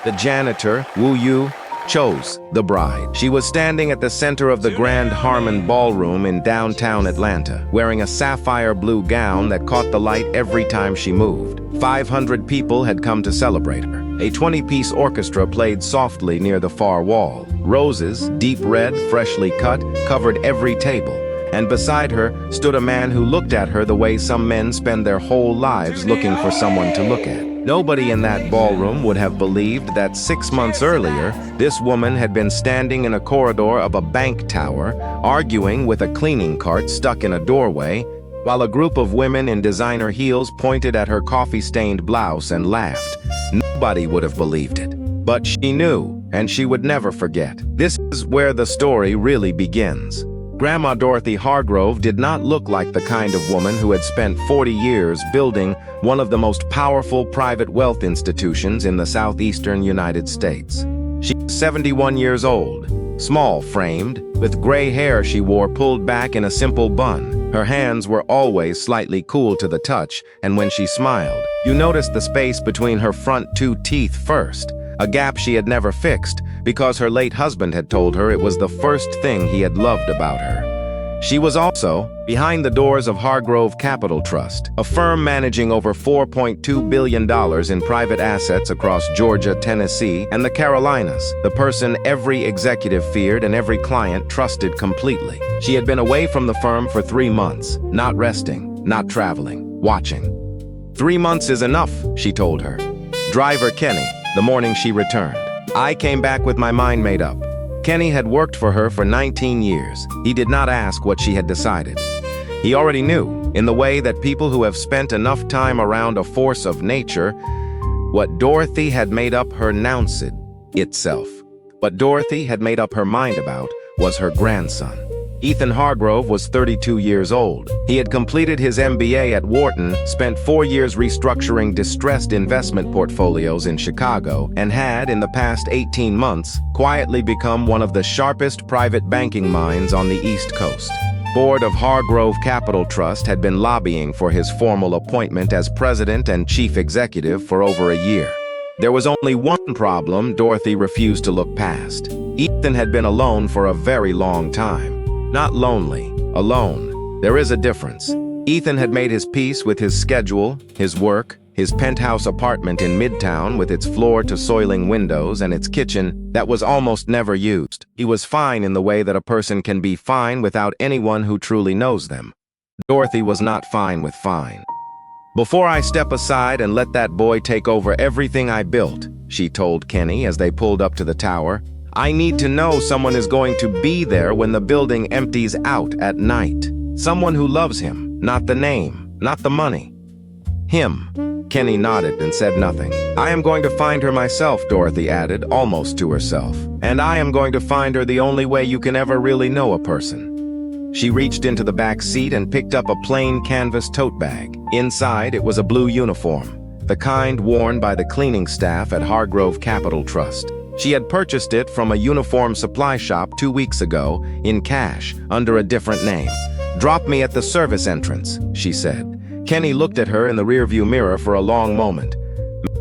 The janitor, Wu Yu, chose the bride. She was standing at the center of the Grand Harmon Ballroom in downtown Atlanta, wearing a sapphire blue gown that caught the light every time she moved. 500 people had come to celebrate her. A 20-piece orchestra played softly near the far wall. Roses, deep red, freshly cut, covered every table. And beside her stood a man who looked at her the way some men spend their whole lives looking for someone to look at. Nobody in that ballroom would have believed that 6 months earlier, this woman had been standing in a corridor of a bank tower, arguing with a cleaning cart stuck in a doorway, while a group of women in designer heels pointed at her coffee-stained blouse and laughed. Nobody would have believed it. But she knew, and she would never forget. This is where the story really begins. Grandma Dorothy Hargrove did not look like the kind of woman who had spent 40 years building one of the most powerful private wealth institutions in the southeastern United States. She was 71 years old, small-framed, with gray hair she wore pulled back in a simple bun. Her hands were always slightly cool to the touch, and when she smiled, you noticed the space between her front 2 teeth first, a gap she had never fixed because her late husband had told her it was the first thing he had loved about her. She was also behind the doors of Hargrove Capital Trust, a firm managing over $4.2 billion in private assets across Georgia, Tennessee, and the Carolinas, the person every executive feared and every client trusted completely. She had been away from the firm for 3 months, not resting, not traveling, watching. 3 months is enough, she told her. Driver Kenny, the morning she returned. I came back with my mind made up. Kenny had worked for her for 19 years. He did not ask what she had decided. He already knew, in the way that people who have spent enough time around a force of nature, what Dorothy had made up her announced itself. What Dorothy had made up her mind about was her grandson. Ethan Hargrove was 32 years old. He had completed his MBA at Wharton, spent 4 years restructuring distressed investment portfolios in Chicago, and had, in the past 18 months, quietly become one of the sharpest private banking minds on the East Coast. Board of Hargrove Capital Trust had been lobbying for his formal appointment as president and chief executive for over a year. There was only one problem Dorothy refused to look past. Ethan had been alone for a very long time. Not lonely, alone. There is a difference. Ethan had made his peace with his schedule, his work, his penthouse apartment in Midtown with its floor-to-soiling windows and its kitchen that was almost never used. He was fine in the way that a person can be fine without anyone who truly knows them. Dorothy was not fine with fine. Before I step aside and let that boy take over everything I built, she told Kenny as they pulled up to the tower, I need to know someone is going to be there when the building empties out at night. Someone who loves him, not the name, not the money. Him. Kenny nodded and said nothing. I am going to find her myself, Dorothy added, almost to herself. And I am going to find her the only way you can ever really know a person. She reached into the back seat and picked up a plain canvas tote bag. Inside, it was a blue uniform, the kind worn by the cleaning staff at Hargrove Capital Trust. She had purchased it from a uniform supply shop 2 weeks ago, in cash, under a different name. Drop me at the service entrance, she said. Kenny looked at her in the rearview mirror for a long moment.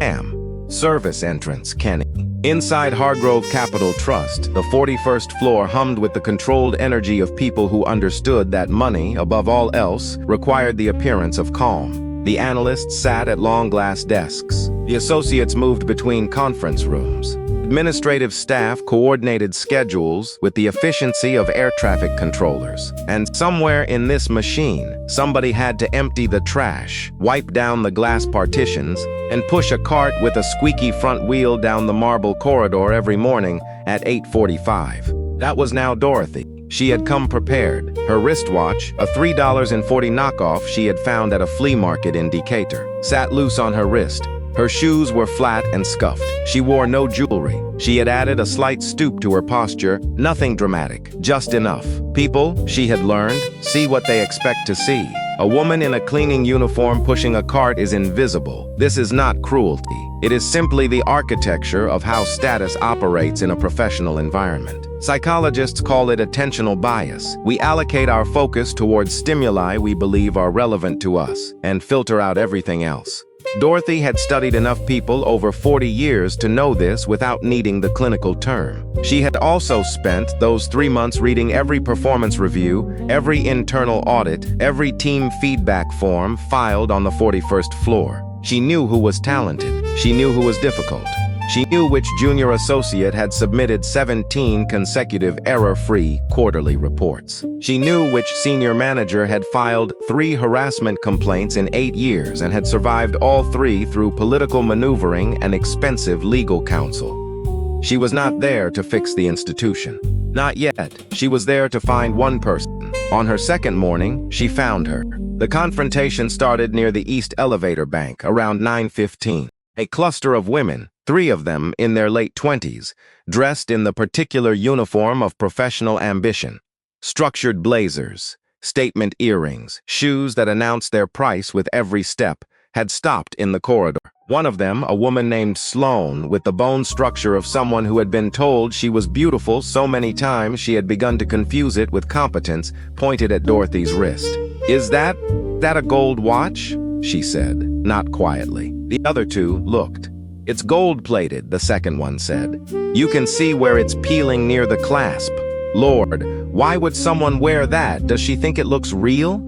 Ma'am, service entrance, Kenny. Inside Hargrove Capital Trust, the 41st floor hummed with the controlled energy of people who understood that money, above all else, required the appearance of calm. The analysts sat at long glass desks. The associates moved between conference rooms. Administrative staff coordinated schedules with the efficiency of air traffic controllers. And somewhere in this machine, somebody had to empty the trash, wipe down the glass partitions, and push a cart with a squeaky front wheel down the marble corridor every morning at 8:45. That was now Dorothy. She had come prepared. Her wristwatch, a $3.40 knockoff she had found at a flea market in Decatur, sat loose on her wrist. Her shoes were flat and scuffed. She wore no jewelry. She had added a slight stoop to her posture, nothing dramatic, just enough. People, she had learned, see what they expect to see. A woman in a cleaning uniform pushing a cart is invisible. This is not cruelty. It is simply the architecture of how status operates in a professional environment. Psychologists call it attentional bias. We allocate our focus towards stimuli we believe are relevant to us and filter out everything else. Dorothy had studied enough people over 40 years to know this without needing the clinical term. She had also spent those 3 months reading every performance review, every internal audit, every team feedback form filed on the 41st floor. She knew who was talented. She knew who was difficult. She knew which junior associate had submitted 17 consecutive error-free quarterly reports. She knew which senior manager had filed 3 harassment complaints in 8 years and had survived all 3 through political maneuvering and expensive legal counsel. She was not there to fix the institution. Not yet. She was there to find one person. On her second morning, she found her. The confrontation started near the East Elevator Bank around 9:15. A cluster of women, 3 of them in their late 20s, dressed in the particular uniform of professional ambition. Structured blazers, statement earrings, shoes that announced their price with every step, had stopped in the corridor. One of them, a woman named Sloane, with the bone structure of someone who had been told she was beautiful so many times she had begun to confuse it with competence, pointed at Dorothy's wrist. "Is that a gold watch?" she said, not quietly. The other 2 looked. "It's gold-plated," the second one said. "You can see where it's peeling near the clasp. Lord, why would someone wear that? Does she think it looks real?"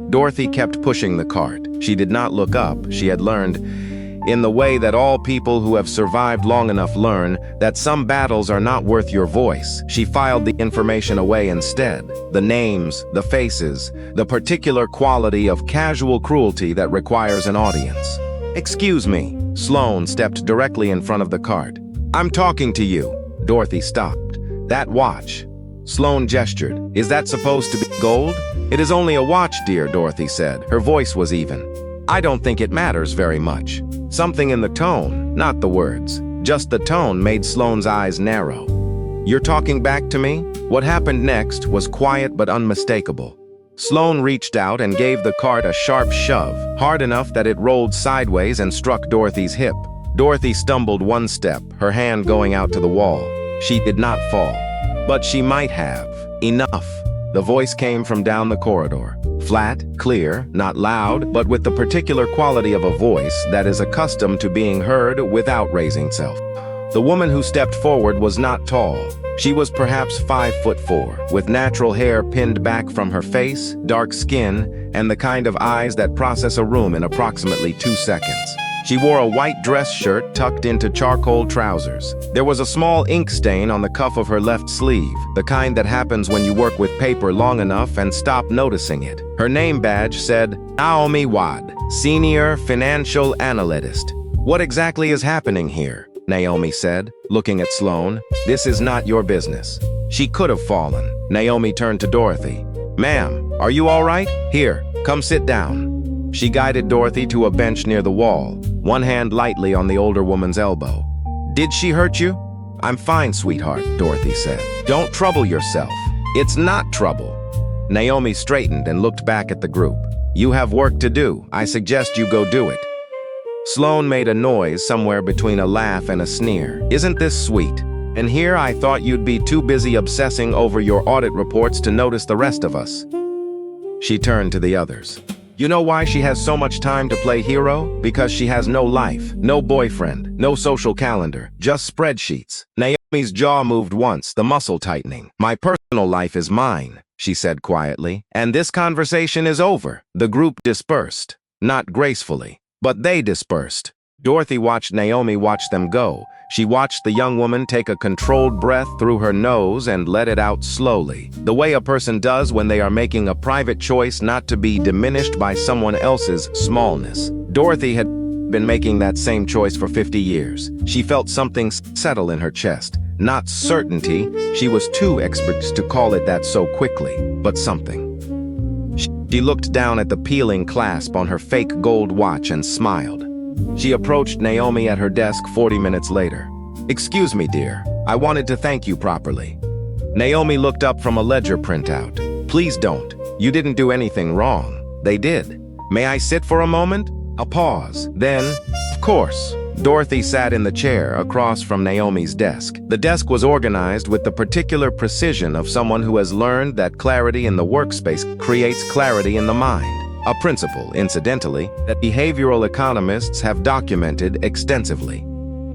Dorothy kept pushing the cart. She did not look up. She had learned, in the way that all people who have survived long enough learn, that some battles are not worth your voice. She filed the information away instead. The names, the faces, the particular quality of casual cruelty that requires an audience. "Excuse me." Sloane stepped directly in front of the cart. "I'm talking to you." Dorothy stopped. "That watch." Sloane gestured. "Is that supposed to be gold?" "It is only a watch, dear," Dorothy said. Her voice was even. "I don't think it matters very much." Something in the tone, not the words. Just the tone made Sloane's eyes narrow. "You're talking back to me?" What happened next was quiet but unmistakable. Sloane reached out and gave the cart a sharp shove, hard enough that it rolled sideways and struck Dorothy's hip. Dorothy stumbled 1 step, her hand going out to the wall. She did not fall. But she might have. "Enough." The voice came from down the corridor. Flat, clear, not loud, but with the particular quality of a voice that is accustomed to being heard without raising itself. The woman who stepped forward was not tall. She was perhaps 5'4", with natural hair pinned back from her face, dark skin, and the kind of eyes that process a room in approximately 2 seconds. She wore a white dress shirt tucked into charcoal trousers. There was a small ink stain on the cuff of her left sleeve, the kind that happens when you work with paper long enough and stop noticing it. Her name badge said, Naomi Wade, Senior Financial Analyst. "What exactly is happening here?" Naomi said, looking at Sloane. "This is not your business." She could have fallen. Naomi turned to Dorothy. "Ma'am, are you all right? Here, come sit down." She guided Dorothy to a bench near the wall, one hand lightly on the older woman's elbow. "Did she hurt you?" "I'm fine, sweetheart," Dorothy said. "Don't trouble yourself." "It's not trouble." Naomi straightened and looked back at the group. "You have work to do. I suggest you go do it." Sloane made a noise somewhere between a laugh and a sneer. "Isn't this sweet? And here I thought you'd be too busy obsessing over your audit reports to notice the rest of us." She turned to the others. "You know why she has so much time to play hero? Because she has no life, no boyfriend, no social calendar, just spreadsheets." Naomi's jaw moved once, the muscle tightening. "My personal life is mine," she said quietly, "and this conversation is over." The group dispersed. Not gracefully, but they dispersed. Dorothy watched Naomi watch them go. She watched the young woman take a controlled breath through her nose and let it out slowly, the way a person does when they are making a private choice not to be diminished by someone else's smallness. Dorothy had been making that same choice for 50 years. She felt something settle in her chest. Not certainty, she was too expert to call it that so quickly, but something. She looked down at the peeling clasp on her fake gold watch and smiled. She approached Naomi at her desk 40 minutes later. "Excuse me, dear. I wanted to thank you properly." Naomi looked up from a ledger printout. "Please don't. You didn't do anything wrong." "They did. May I sit for a moment?" A pause. Then, "Of course." Dorothy sat in the chair across from Naomi's desk. The desk was organized with the particular precision of someone who has learned that clarity in the workspace creates clarity in the mind. A principle, incidentally, that behavioral economists have documented extensively.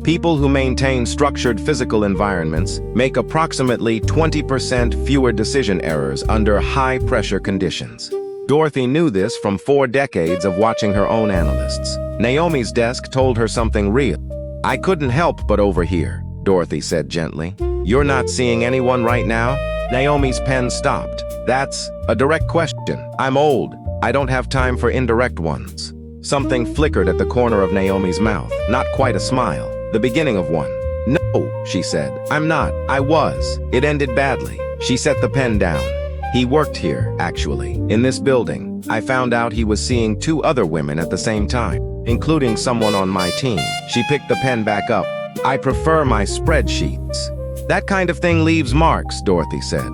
People who maintain structured physical environments make approximately 20% fewer decision errors under high-pressure conditions. Dorothy knew this from 4 decades of watching her own analysts. Naomi's desk told her something real. "I couldn't help but overhear," Dorothy said gently. "You're not seeing anyone right now?" Naomi's pen stopped. "That's a direct question. I'm old. I don't have time for indirect ones." Something flickered at the corner of Naomi's mouth, not quite a smile, the beginning of one. "No," she said. "I'm not. I was. It ended badly." She set the pen down. "He worked here, actually, in this building. I found out he was seeing 2 other women at the same time, including someone on my team." She picked the pen back up. "I prefer my spreadsheets." "That kind of thing leaves marks," Dorothy said.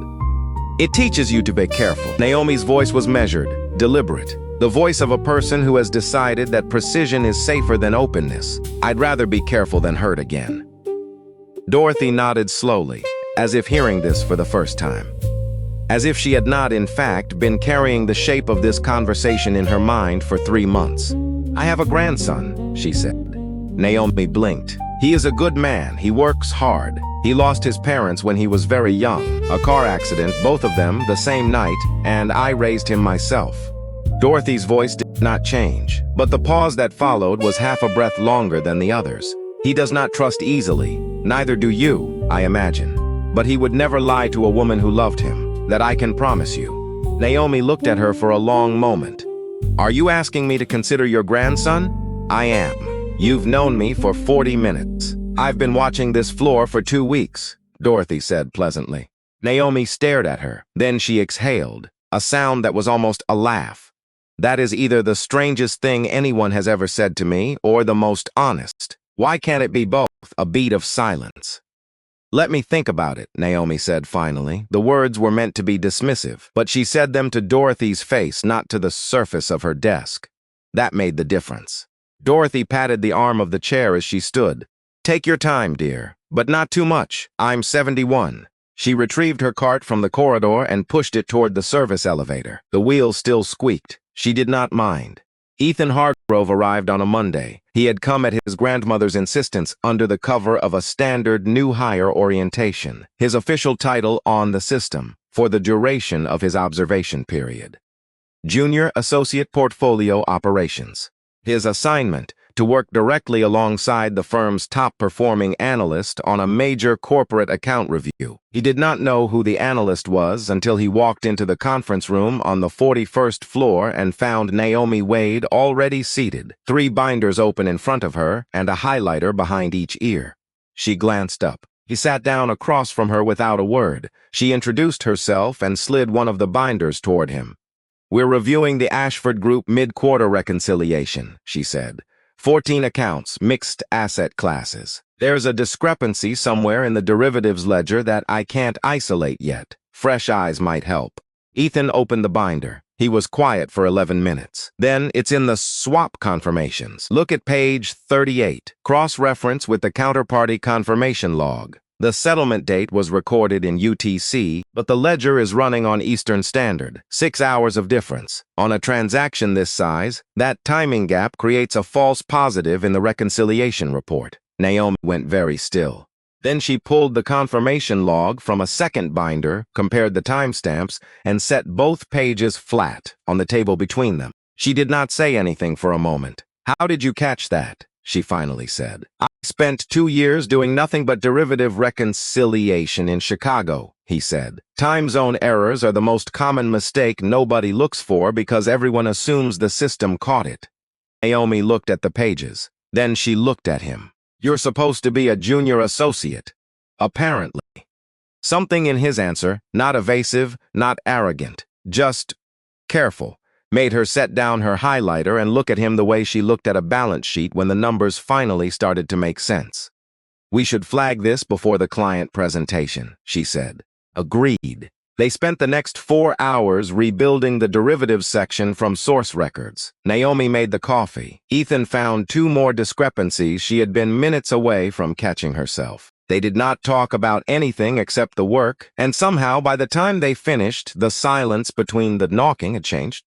"It teaches you to be careful." Naomi's voice was measured, deliberate, the voice of a person who has decided that precision is safer than openness. "I'd rather be careful than hurt again." Dorothy nodded slowly, as if hearing this for the first time. As if she had not, in fact, been carrying the shape of this conversation in her mind for 3 months. "I have a grandson," she said. Naomi blinked. "He is a good man. He works hard. He lost his parents when he was very young. A car accident, both of them, the same night, and I raised him myself." Dorothy's voice did not change, but the pause that followed was half a breath longer than the others. "He does not trust easily. Neither do you, I imagine. But he would never lie to a woman who loved him. That I can promise you." Naomi looked at her for a long moment. "Are you asking me to consider your grandson?" "I am. You've known me for 40 minutes. I've been watching this floor for 2 weeks," Dorothy said pleasantly. Naomi stared at her. Then she exhaled, a sound that was almost a laugh. "That is either the strangest thing anyone has ever said to me or the most honest. Why can't it be both?" A beat of silence. "Let me think about it," Naomi said finally. The words were meant to be dismissive, but she said them to Dorothy's face, not to the surface of her desk. That made the difference. Dorothy patted the arm of the chair as she stood. "Take your time, dear, but not too much. I'm 71. She retrieved her cart from the corridor and pushed it toward the service elevator. The wheels still squeaked. She did not mind. Ethan Hargrove arrived on a Monday. He had come at his grandmother's insistence under the cover of a standard new hire orientation, his official title on the system, for the duration of his observation period. Junior Associate Portfolio Operations. His assignment, to work directly alongside the firm's top-performing analyst on a major corporate account review. He did not know who the analyst was until he walked into the conference room on the 41st floor and found Naomi Wade already seated, 3 binders open in front of her and a highlighter behind each ear. She glanced up. He sat down across from her without a word. She introduced herself and slid one of the binders toward him. "We're reviewing the Ashford Group mid-quarter reconciliation," she said. 14 accounts, mixed asset classes. There's a discrepancy somewhere in the derivatives ledger that I can't isolate yet. Fresh eyes might help." Ethan opened the binder. He was quiet for 11 minutes. "Then it's in the swap confirmations. Look at page 38. Cross-reference with the counterparty confirmation log. The settlement date was recorded in UTC, but the ledger is running on Eastern Standard. 6 hours of difference. On a transaction this size, that timing gap creates a false positive in the reconciliation report." Naomi went very still. Then she pulled the confirmation log from a second binder, compared the timestamps, and set both pages flat on the table between them. She did not say anything for a moment. "How did you catch that?" she finally said. "I spent 2 years doing nothing but derivative reconciliation in Chicago," he said. "Time zone errors are the most common mistake nobody looks for because everyone assumes the system caught it." Naomi looked at the pages. Then she looked at him. "You're supposed to be a junior associate." "Apparently." Something in his answer, not evasive, not arrogant, just careful, made her set down her highlighter and look at him the way she looked at a balance sheet when the numbers finally started to make sense. "We should flag this before the client presentation," she said. Agreed. They spent the next 4 hours rebuilding the derivatives section from source records. Naomi made the coffee. Ethan found 2 more discrepancies she had been minutes away from catching herself. They did not talk about anything except the work, and somehow by the time they finished, the silence between the knocking had changed.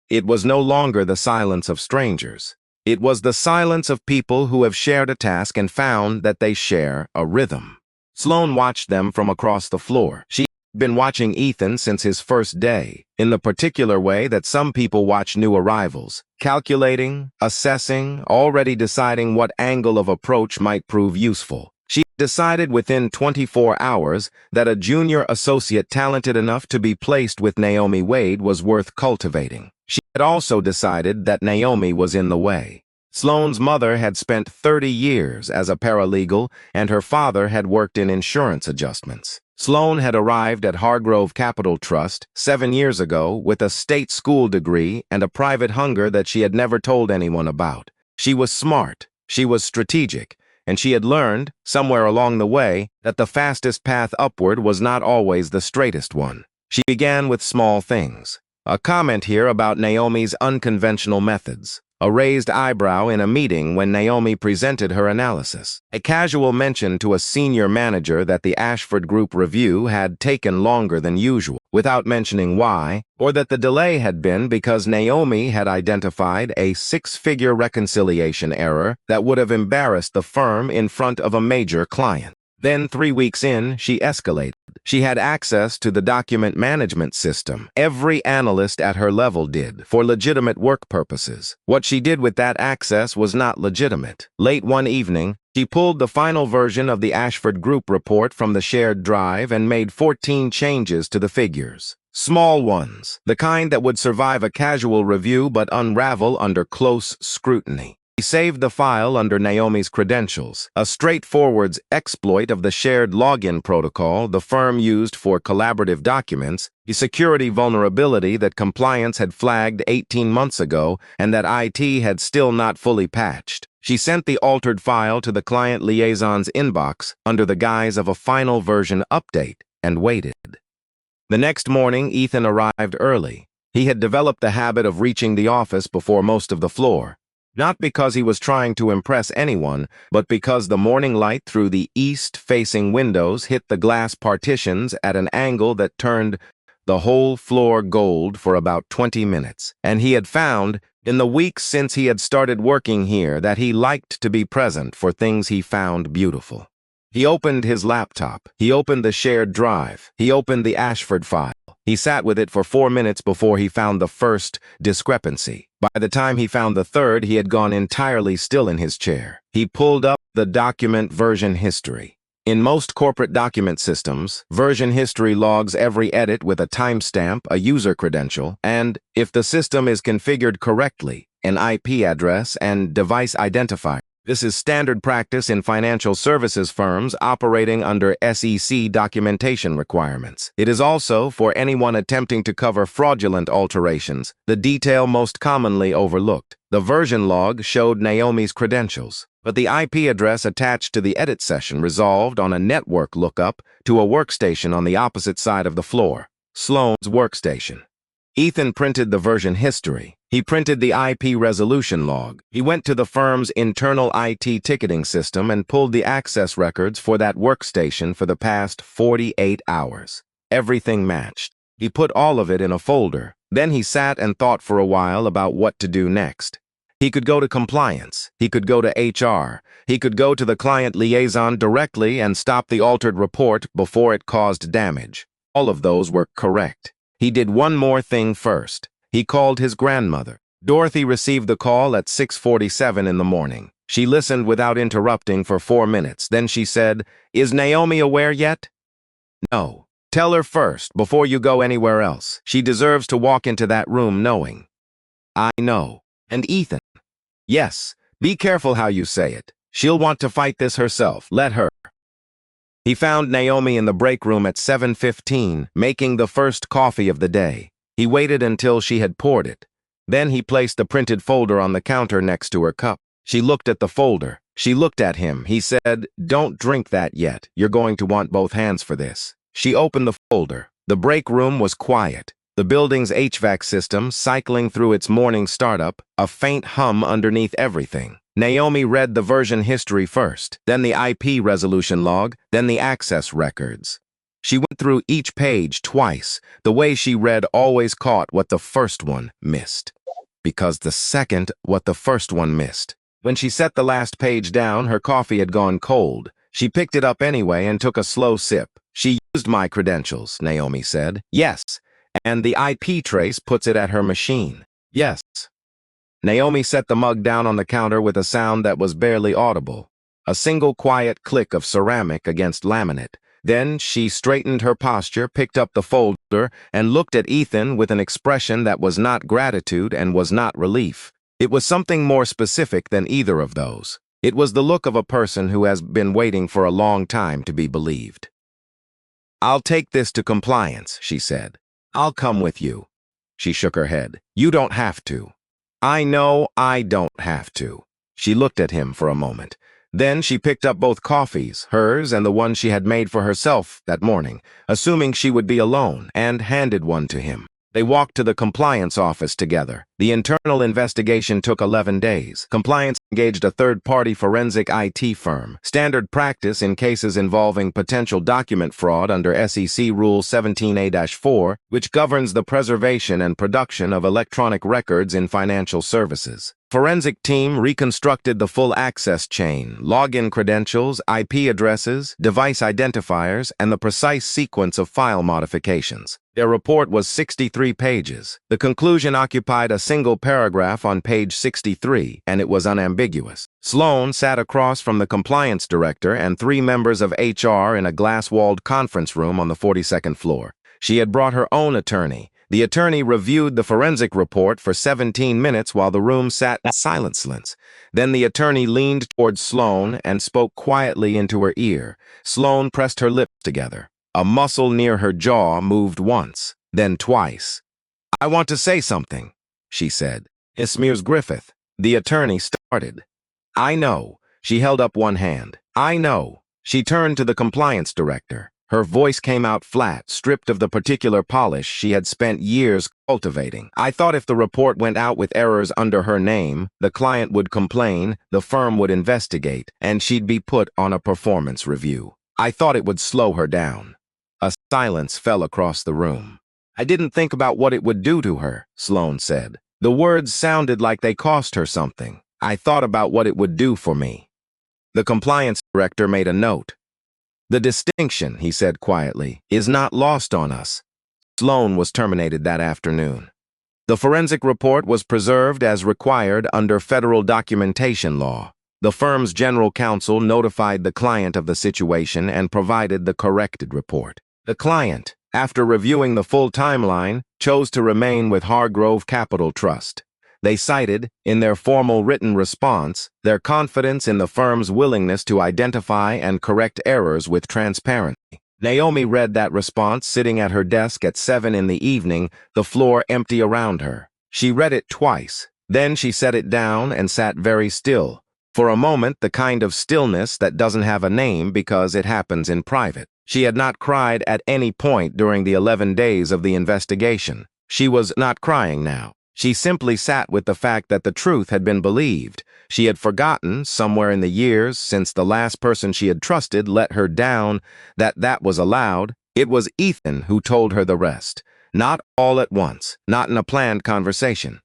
It was no longer the silence of strangers. It was the silence of people who have shared a task and found that they share a rhythm. Sloane watched them from across the floor. She had been watching Ethan since his first day, in the particular way that some people watch new arrivals, calculating, assessing, already deciding what angle of approach might prove useful. She decided within 24 hours that a junior associate talented enough to be placed with Naomi Wade was worth cultivating. She had also decided that Naomi was in the way. Sloane's mother had spent 30 years as a paralegal, and her father had worked in insurance adjustments. Sloane had arrived at Hargrove Capital Trust 7 years ago with a state school degree and a private hunger that she had never told anyone about. She was smart, she was strategic, and she had learned, somewhere along the way, that the fastest path upward was not always the straightest one. She began with small things. A comment here about Naomi's unconventional methods. A raised eyebrow in a meeting when Naomi presented her analysis. A casual mention to a senior manager that the Ashford Group review had taken longer than usual, without mentioning why, or that the delay had been because Naomi had identified a six-figure reconciliation error that would have embarrassed the firm in front of a major client. Then 3 weeks in, she escalated. She had access to the document management system. Every analyst at her level did, for legitimate work purposes. What she did with that access was not legitimate. Late one evening, she pulled the final version of the Ashford Group report from the shared drive and made 14 changes to the figures. Small ones, the kind that would survive a casual review but unravel under close scrutiny. He saved the file under Naomi's credentials, a straightforward exploit of the shared login protocol the firm used for collaborative documents, a security vulnerability that compliance had flagged 18 months ago and that IT had still not fully patched. She sent the altered file to the client liaison's inbox under the guise of a final version update and waited. The next morning, Ethan arrived early. He had developed the habit of reaching the office before most of the floor. Not because he was trying to impress anyone, but because the morning light through the east-facing windows hit the glass partitions at an angle that turned the whole floor gold for about 20 minutes. And he had found, in the weeks since he had started working here, that he liked to be present for things he found beautiful. He opened his laptop. He opened the shared drive. He opened the Ashford file. He sat with it for 4 minutes before he found the first discrepancy. By the time he found the third, he had gone entirely still in his chair. He pulled up the document version history. In most corporate document systems, version history logs every edit with a timestamp, a user credential, and, if the system is configured correctly, an IP address and device identifier. This is standard practice in financial services firms operating under SEC documentation requirements. It is also, for anyone attempting to cover fraudulent alterations, the detail most commonly overlooked. The version log showed Naomi's credentials, but the IP address attached to the edit session resolved on a network lookup to a workstation on the opposite side of the floor, Sloane's workstation. Ethan printed the version history. He printed the IP resolution log. He went to the firm's internal IT ticketing system and pulled the access records for that workstation for the past 48 hours. Everything matched. He put all of it in a folder. Then he sat and thought for a while about what to do next. He could go to compliance. He could go to HR. He could go to the client liaison directly and stop the altered report before it caused damage. All of those were correct. He did one more thing first. He called his grandmother. Dorothy received the call at 6:47 in the morning. She listened without interrupting for 4 minutes. Then she said, "Is Naomi aware yet?" "No. Tell her first, before you go anywhere else. She deserves to walk into that room knowing." "I know. And Ethan?" "Yes. Be careful how you say it. She'll want to fight this herself. Let her." He found Naomi in the break room at 7:15, making the first coffee of the day. He waited until she had poured it. Then he placed the printed folder on the counter next to her cup. She looked at the folder. She looked at him. He said, "Don't drink that yet. You're going to want both hands for this." She opened the folder. The break room was quiet. The building's HVAC system cycling through its morning startup, a faint hum underneath everything. Naomi read the version history first, then the IP resolution log, then the access records. She went through each page twice. The way she read always caught what the first one missed, because the second what the first one missed. When she set the last page down, her coffee had gone cold. She picked it up anyway and took a slow sip. She used my credentials, Naomi said. Yes, and the IP trace puts it at her machine. Yes. Naomi set the mug down on the counter with a sound that was barely audible. A single quiet click of ceramic against laminate. Then she straightened her posture, picked up the folder, and looked at Ethan with an expression that was not gratitude and was not relief. It was something more specific than either of those. It was the look of a person who has been waiting for a long time to be believed. "I'll take this to compliance," she said. "I'll come with you." She shook her head. "You don't have to." "I know I don't have to." She looked at him for a moment. Then she picked up both coffees, hers and the one she had made for herself that morning, assuming she would be alone, and handed one to him. They walked to the compliance office together. The internal investigation took 11 days. Compliance engaged a third-party forensic IT firm, standard practice in cases involving potential document fraud under SEC Rule 17A-4, which governs the preservation and production of electronic records in financial services. Forensic team reconstructed the full access chain, login credentials, IP addresses, device identifiers, and the precise sequence of file modifications. Their report was 63 pages. The conclusion occupied a single paragraph on page 63, and it was unambiguous. Sloan sat across from the compliance director and 3 members of HR in a glass-walled conference room on the 42nd floor. She had brought her own attorney. The attorney reviewed the forensic report for 17 minutes while the room sat in silence. Then the attorney leaned toward Sloan and spoke quietly into her ear. Sloan pressed her lips together. A muscle near her jaw moved once, then twice. "I want to say something," she said. "Ismears Griffith." The attorney started. "I know." She held up one hand. "I know." She turned to the compliance director. Her voice came out flat, stripped of the particular polish she had spent years cultivating. "I thought if the report went out with errors under her name, the client would complain, the firm would investigate, and she'd be put on a performance review. I thought it would slow her down." A silence fell across the room. "I didn't think about what it would do to her," Sloan said. The words sounded like they cost her something. "I thought about what it would do for me." The compliance director made a note. "The distinction," he said quietly, "is not lost on us." Sloan was terminated that afternoon. The forensic report was preserved as required under federal documentation law. The firm's general counsel notified the client of the situation and provided the corrected report. The client, after reviewing the full timeline, chose to remain with Hargrove Capital Trust. They cited, in their formal written response, their confidence in the firm's willingness to identify and correct errors with transparency. Naomi read that response sitting at her desk at 7 in the evening, the floor empty around her. She read it twice. Then she set it down and sat very still. For a moment, the kind of stillness that doesn't have a name because it happens in private. She had not cried at any point during the 11 days of the investigation. She was not crying now. She simply sat with the fact that the truth had been believed. She had forgotten, somewhere in the years since the last person she had trusted let her down, that was allowed. It was Ethan who told her the rest. Not all at once, not in a planned conversation.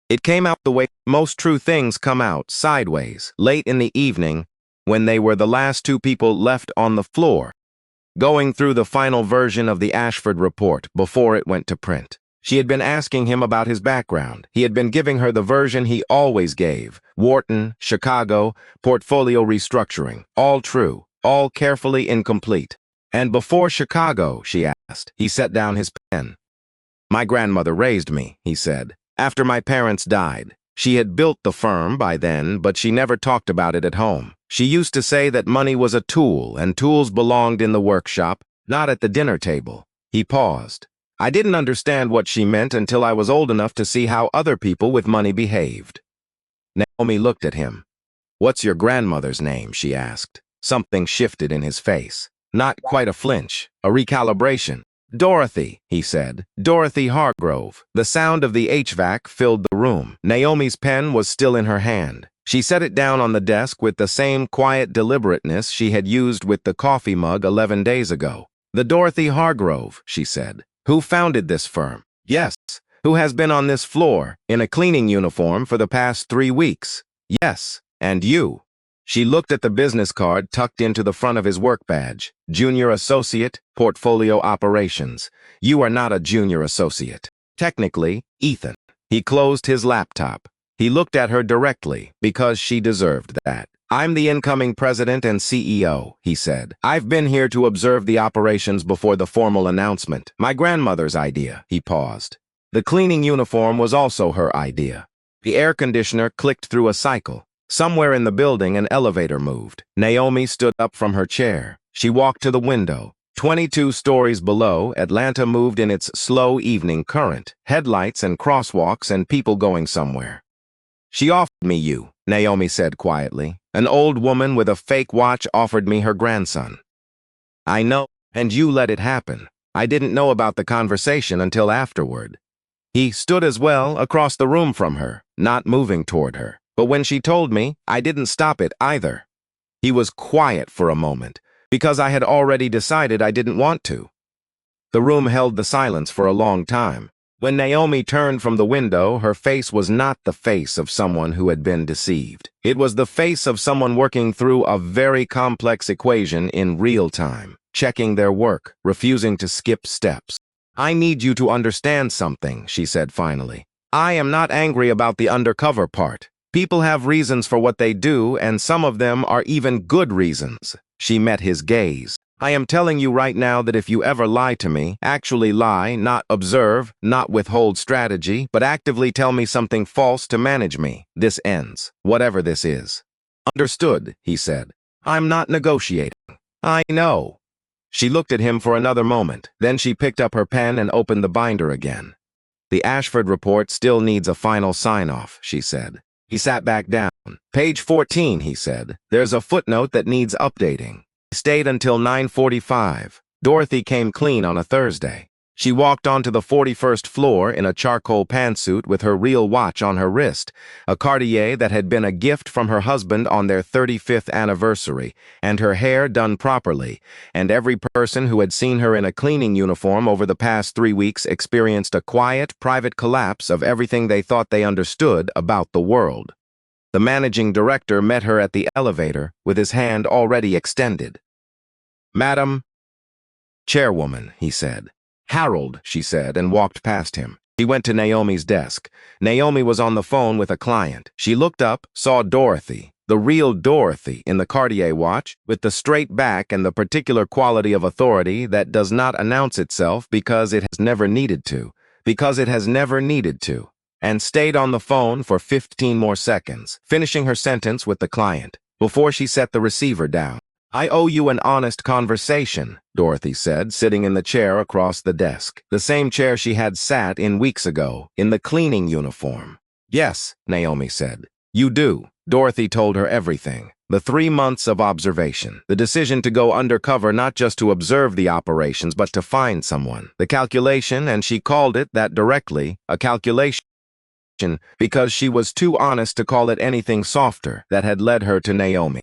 It came out the way most true things come out, sideways, late in the evening, when they were the last 2 people left on the floor, going through the final version of the Ashford report before it went to print. She had been asking him about his background. He had been giving her the version he always gave. Wharton, Chicago, portfolio restructuring. All true, all carefully incomplete. "And before Chicago," she asked. He set down his pen. "My grandmother raised me," he said, "after my parents died. She had built the firm by then, but she never talked about it at home. She used to say that money was a tool, and tools belonged in the workshop, not at the dinner table." He paused. "I didn't understand what she meant until I was old enough to see how other people with money behaved." Naomi looked at him. "What's your grandmother's name?" she asked. Something shifted in his face. Not quite a flinch, a recalibration. "Dorothy," he said. "Dorothy Hargrove." The sound of the HVAC filled the room. Naomi's pen was still in her hand. She set it down on the desk with the same quiet deliberateness she had used with the coffee mug 11 days ago. The Dorothy Hargrove, she said. Who founded this firm? Yes. Who has been on this floor, in a cleaning uniform for the past 3 weeks? Yes. And you? She looked at the business card tucked into the front of his work badge. Junior Associate, Portfolio Operations. You are not a junior associate. Technically, Ethan. He closed his laptop. He looked at her directly, because she deserved that. I'm the incoming president and CEO, he said. I've been here to observe the operations before the formal announcement. My grandmother's idea, he paused. The cleaning uniform was also her idea. The air conditioner clicked through a cycle. Somewhere in the building, an elevator moved. Naomi stood up from her chair. She walked to the window. 22 stories below, Atlanta moved in its slow evening current. Headlights and crosswalks and people going somewhere. She offered me you, Naomi said quietly. An old woman with a fake watch offered me her grandson. I know, and you let it happen. I didn't know about the conversation until afterward. He stood as well, across the room from her, not moving toward her. But when she told me, I didn't stop it either. He was quiet for a moment, because I had already decided I didn't want to. The room held the silence for a long time. When Naomi turned from the window, her face was not the face of someone who had been deceived. It was the face of someone working through a very complex equation in real time, checking their work, refusing to skip steps. I need you to understand something, she said finally. I am not angry about the undercover part. People have reasons for what they do, and some of them are even good reasons. She met his gaze. I am telling you right now that if you ever lie to me, actually lie, not observe, not withhold strategy, but actively tell me something false to manage me, this ends, whatever this is. Understood, he said. I'm not negotiating. I know. She looked at him for another moment. Then she picked up her pen and opened the binder again. The Ashford report still needs a final sign-off, she said. He sat back down. Page 14, he said. There's a footnote that needs updating. Stayed until 9:45. Dorothy came clean on a Thursday. She walked onto the 41st floor in a charcoal pantsuit with her real watch on her wrist, a Cartier that had been a gift from her husband on their 35th anniversary, and her hair done properly, and every person who had seen her in a cleaning uniform over the past 3 weeks experienced a quiet, private collapse of everything they thought they understood about the world. The managing director met her at the elevator with his hand already extended. Madam, chairwoman, he said. Harold, she said, and walked past him. She went to Naomi's desk. Naomi was on the phone with a client. She looked up, saw Dorothy, the real Dorothy, in the Cartier watch, with the straight back and the particular quality of authority that does not announce itself because it has never needed to, and stayed on the phone for 15 more seconds, finishing her sentence with the client, before she set the receiver down. I owe you an honest conversation, Dorothy said, sitting in the chair across the desk, the same chair she had sat in weeks ago, in the cleaning uniform. Yes, Naomi said. You do. Dorothy told her everything. The 3 months of observation, the decision to go undercover not just to observe the operations but to find someone, the calculation, and she called it that directly, a calculation, because she was too honest to call it anything softer, that had led her to Naomi.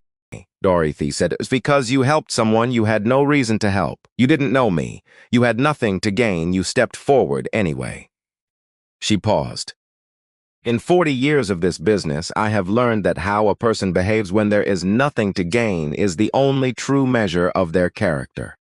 Dorothy said, it was because you helped someone you had no reason to help. You didn't know me. You had nothing to gain. You stepped forward anyway. She paused. In 40 years of this business, I have learned that how a person behaves when there is nothing to gain is the only true measure of their character.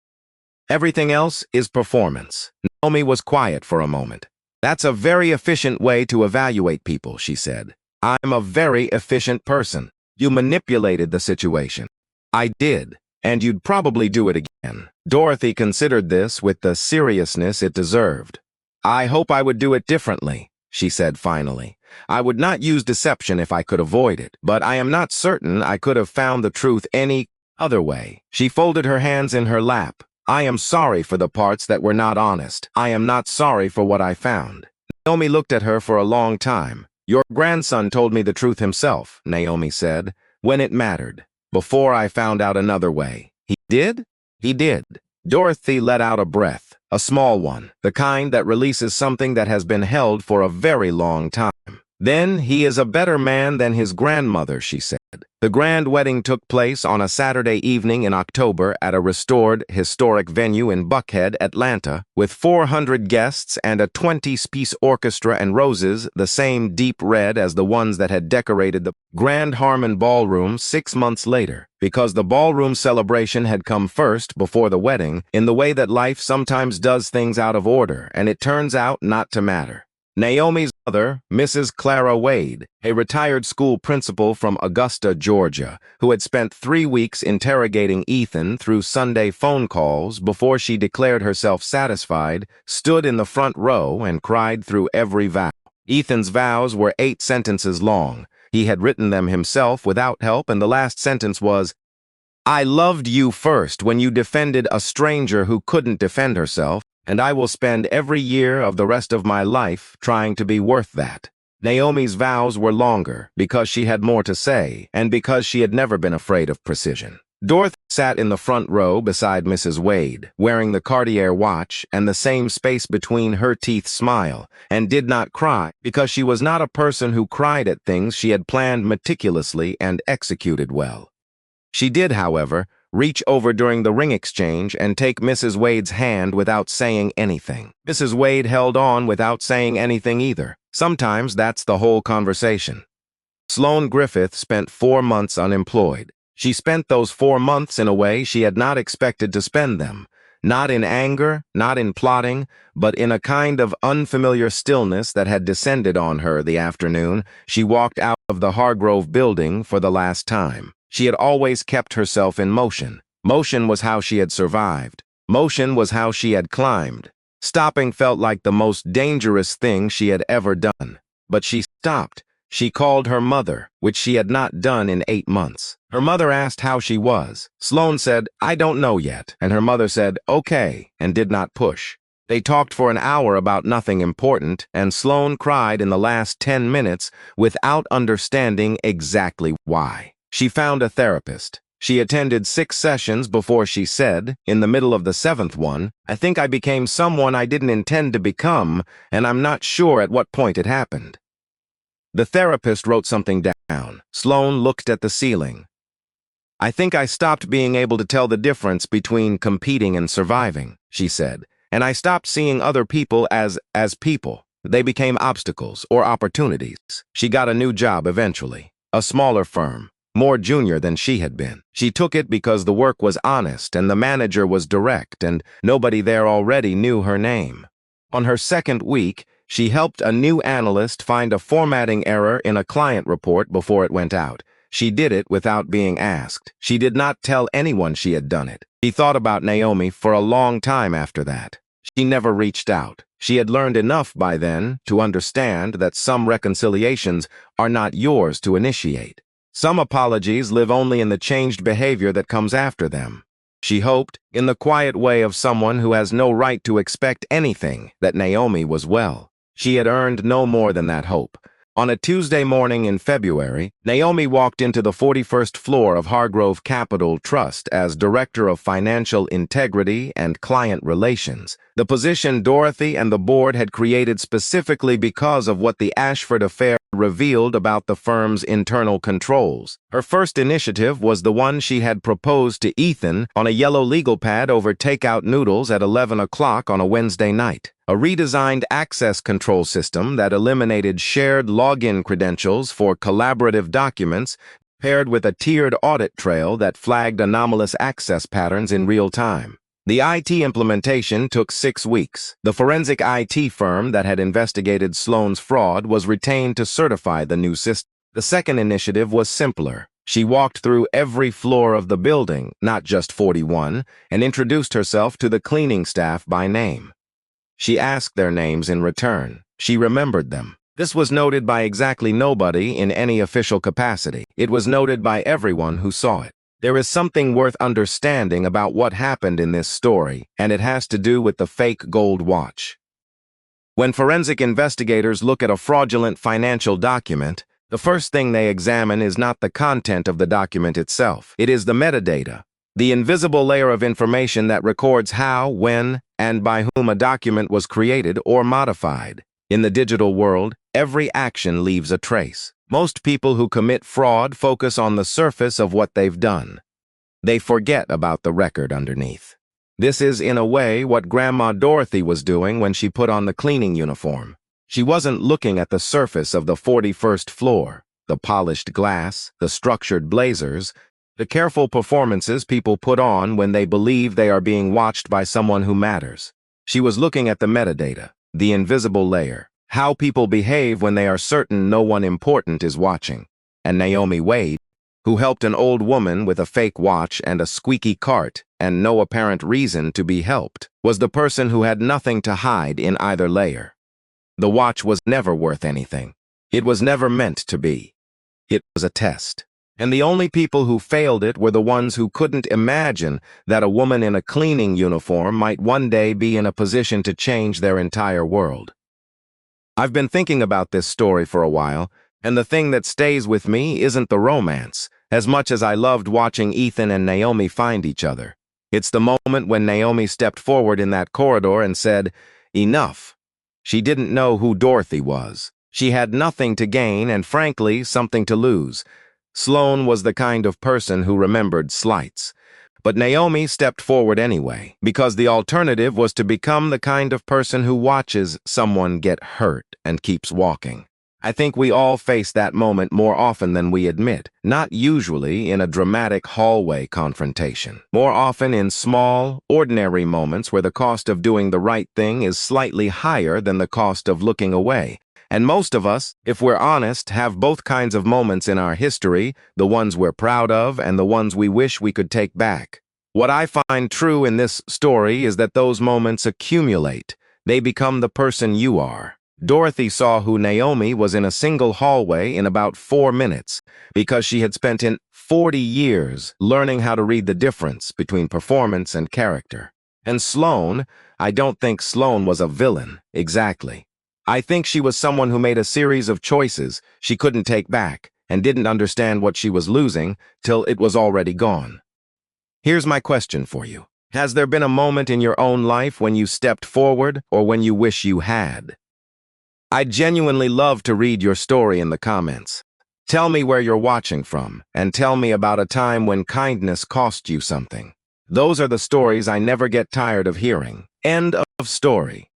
Everything else is performance. Naomi was quiet for a moment. That's a very efficient way to evaluate people, she said. I'm a very efficient person. You manipulated the situation. I did, and you'd probably do it again. Dorothy considered this with the seriousness it deserved. I hope I would do it differently, she said finally. I would not use deception if I could avoid it, but I am not certain I could have found the truth any other way. She folded her hands in her lap. I am sorry for the parts that were not honest. I am not sorry for what I found. Naomi looked at her for a long time. Your grandson told me the truth himself, Naomi said, when it mattered, before I found out another way. He did? He did. Dorothy let out a breath, a small one, the kind that releases something that has been held for a very long time. Then he is a better man than his grandmother, she said. The grand wedding took place on a Saturday evening in October at a restored, historic venue in Buckhead, Atlanta, with 400 guests and a 20-piece orchestra and roses, the same deep red as the ones that had decorated the Grand Harmon Ballroom 6 months later, because the ballroom celebration had come first before the wedding, in the way that life sometimes does things out of order, and it turns out not to matter. Naomi's mother, Mrs. Clara Wade, a retired school principal from Augusta, Georgia, who had spent 3 weeks interrogating Ethan through Sunday phone calls before she declared herself satisfied, stood in the front row and cried through every vow. Ethan's vows were 8 sentences long. He had written them himself without help, and the last sentence was, "I loved you first when you defended a stranger who couldn't defend herself, and I will spend every year of the rest of my life trying to be worth that." Naomi's vows were longer because she had more to say and because she had never been afraid of precision. Dorothy sat in the front row beside Mrs. Wade, wearing the Cartier watch and the same space between her teeth smile, and did not cry because she was not a person who cried at things she had planned meticulously and executed well. She did, however, reach over during the ring exchange and take Mrs. Wade's hand without saying anything. Mrs. Wade held on without saying anything either. Sometimes that's the whole conversation. Sloane Griffith spent 4 months unemployed. She spent those 4 months in a way she had not expected to spend them. Not in anger, not in plotting, but in a kind of unfamiliar stillness that had descended on her the afternoon she walked out of the Hargrove building for the last time. She had always kept herself in motion. Motion was how she had survived. Motion was how she had climbed. Stopping felt like the most dangerous thing she had ever done. But she stopped. She called her mother, which she had not done in 8 months. Her mother asked how she was. Sloane said, "I don't know yet," and her mother said, "Okay," and did not push. They talked for an hour about nothing important, and Sloane cried in the last 10 minutes without understanding exactly why. She found a therapist. She attended 6 sessions before she said, in the middle of the 7th one, "I think I became someone I didn't intend to become, and I'm not sure at what point it happened." The therapist wrote something down. Sloane looked at the ceiling. "I think I stopped being able to tell the difference between competing and surviving," she said, "and I stopped seeing other people as people. They became obstacles or opportunities." She got a new job eventually, a smaller firm, more junior than she had been. She took it because the work was honest and the manager was direct and nobody there already knew her name. On her 2nd week, she helped a new analyst find a formatting error in a client report before it went out. She did it without being asked. She did not tell anyone she had done it. She thought about Naomi for a long time after that. She never reached out. She had learned enough by then to understand that some reconciliations are not yours to initiate. Some apologies live only in the changed behavior that comes after them. She hoped, in the quiet way of someone who has no right to expect anything, that Naomi was well. She had earned no more than that hope. On a Tuesday morning in February, Naomi walked into the 41st floor of Hargrove Capital Trust as Director of Financial Integrity and Client Relations, the position Dorothy and the board had created specifically because of what the Ashford affair revealed about the firm's internal controls. Her first initiative was the one she had proposed to Ethan on a yellow legal pad over takeout noodles at 11 o'clock on a Wednesday night. A redesigned access control system that eliminated shared login credentials for collaborative documents paired with a tiered audit trail that flagged anomalous access patterns in real time. The IT implementation took 6 weeks. The forensic IT firm that had investigated Sloane's fraud was retained to certify the new system. The second initiative was simpler. She walked through every floor of the building, not just 41, and introduced herself to the cleaning staff by name. She asked their names in return. She remembered them. This was noted by exactly nobody in any official capacity. It was noted by everyone who saw it. There is something worth understanding about what happened in this story, and it has to do with the fake gold watch. When forensic investigators look at a fraudulent financial document, the first thing they examine is not the content of the document itself. It is the metadata, the invisible layer of information that records how, when, and by whom a document was created or modified. In the digital world, every action leaves a trace. Most people who commit fraud focus on the surface of what they've done. They forget about the record underneath. This is, in a way, what Grandma Dorothy was doing when she put on the cleaning uniform. She wasn't looking at the surface of the 41st floor, the polished glass, the structured blazers, the careful performances people put on when they believe they are being watched by someone who matters. She was looking at the metadata, the invisible layer, how people behave when they are certain no one important is watching. And Naomi Wade, who helped an old woman with a fake watch and a squeaky cart and no apparent reason to be helped, was the person who had nothing to hide in either layer. The watch was never worth anything. It was never meant to be. It was a test. And the only people who failed it were the ones who couldn't imagine that a woman in a cleaning uniform might one day be in a position to change their entire world. I've been thinking about this story for a while, and the thing that stays with me isn't the romance, as much as I loved watching Ethan and Naomi find each other. It's the moment when Naomi stepped forward in that corridor and said, "Enough." She didn't know who Dorothy was. She had nothing to gain and, frankly, something to lose. Sloane was the kind of person who remembered slights. But Naomi stepped forward anyway, because the alternative was to become the kind of person who watches someone get hurt and keeps walking. I think we all face that moment more often than we admit, not usually in a dramatic hallway confrontation. More often in small, ordinary moments where the cost of doing the right thing is slightly higher than the cost of looking away. And most of us, if we're honest, have both kinds of moments in our history, the ones we're proud of and the ones we wish we could take back. What I find true in this story is that those moments accumulate. They become the person you are. Dorothy saw who Naomi was in a single hallway in about 4 minutes because she had spent 40 years learning how to read the difference between performance and character. And Sloane, I don't think Sloane was a villain, exactly. I think she was someone who made a series of choices she couldn't take back and didn't understand what she was losing till it was already gone. Here's my question for you. Has there been a moment in your own life when you stepped forward or when you wish you had? I'd genuinely love to read your story in the comments. Tell me where you're watching from and tell me about a time when kindness cost you something. Those are the stories I never get tired of hearing. End of story.